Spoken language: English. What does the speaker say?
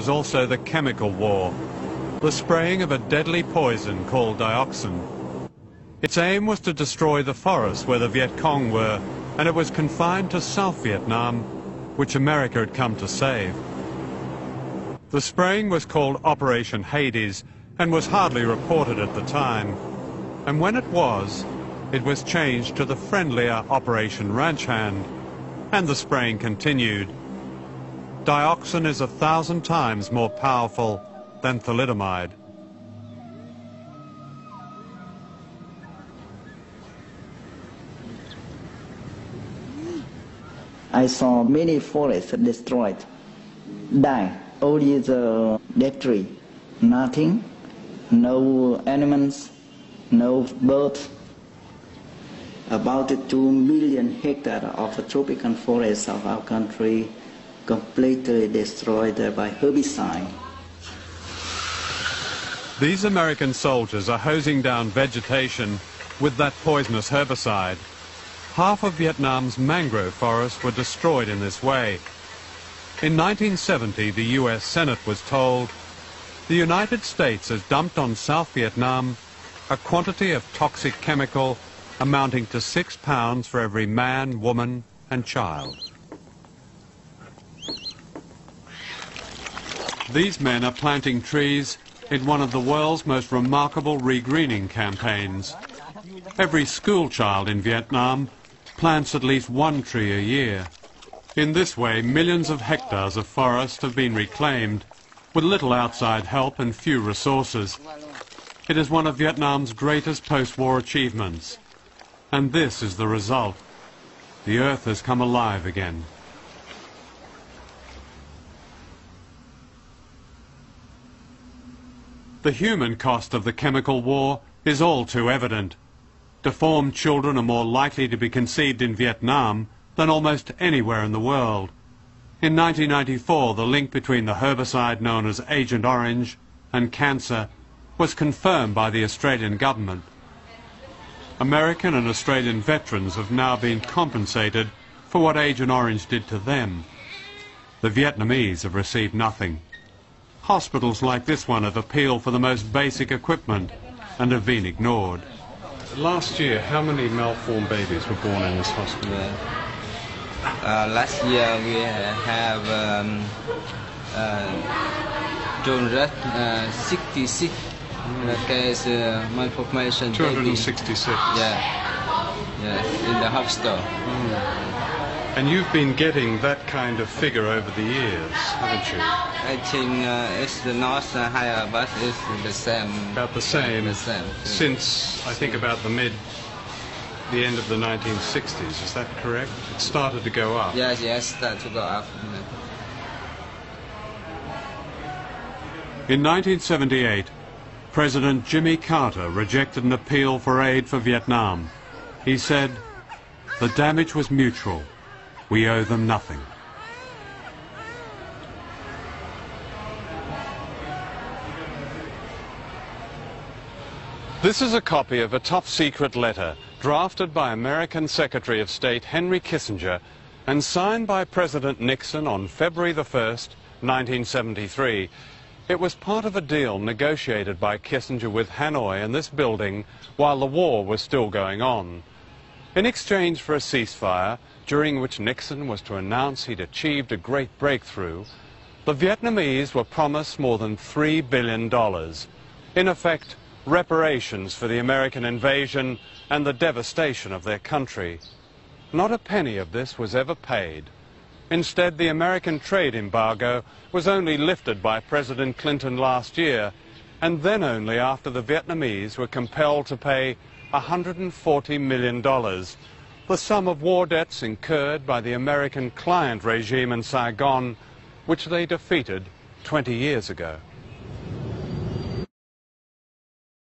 was also the chemical war, the spraying of a deadly poison called dioxin. Its aim was to destroy the forests where the Viet Cong were, and it was confined to South Vietnam, which America had come to save. The spraying was called Operation Hades and was hardly reported at the time. And when it was changed to the friendlier Operation Ranch Hand, and the spraying continued. Dioxin is 1,000 times more powerful than thalidomide. I saw many forests destroyed, die, only the dead tree, nothing, no animals, no birds. About 2 million hectares of the tropical forests of our country completely destroyed by herbicide. These American soldiers are hosing down vegetation with that poisonous herbicide. Half of Vietnam's mangrove forests were destroyed in this way. In 1970, the US Senate was told, the United States has dumped on South Vietnam a quantity of toxic chemical amounting to 6 pounds for every man, woman and child. These men are planting trees in one of the world's most remarkable regreening campaigns. Every school child in Vietnam plants at least 1 tree a year. In this way, millions of hectares of forest have been reclaimed, with little outside help and few resources. It is one of Vietnam's greatest post-war achievements. And this is the result. The earth has come alive again. The human cost of the chemical war is all too evident. Deformed children are more likely to be conceived in Vietnam than almost anywhere in the world. In 1994, the link between the herbicide known as Agent Orange and cancer was confirmed by the Australian government. American and Australian veterans have now been compensated for what Agent Orange did to them. The Vietnamese have received nothing. Hospitals like this one have appealed for the most basic equipment and have been ignored. Last year, how many malformed babies were born in this hospital? Last year we have 266 case malformation. 266? Yeah, in the hospital. And you've been getting that kind of figure over the years, haven't you? I think it's not higher, but it's the same. About the same. Since, I think, about the end of the 1960s, is that correct? It started to go up. Yes, started to go up. In 1978, President Jimmy Carter rejected an appeal for aid for Vietnam. He said, the damage was mutual. We owe them nothing. This is a copy of a top-secret letter drafted by American Secretary of State Henry Kissinger and signed by President Nixon on February the 1st, 1973. It was part of a deal negotiated by Kissinger with Hanoi in this building while the war was still going on. In exchange for a ceasefire, during which Nixon was to announce he'd achieved a great breakthrough, the Vietnamese were promised more than $3 billion. In effect, reparations for the American invasion and the devastation of their country. Not a penny of this was ever paid. Instead, the American trade embargo was only lifted by President Clinton last year, and then only after the Vietnamese were compelled to pay $140 million, the sum of war debts incurred by the American client regime in Saigon, which they defeated 20 years ago.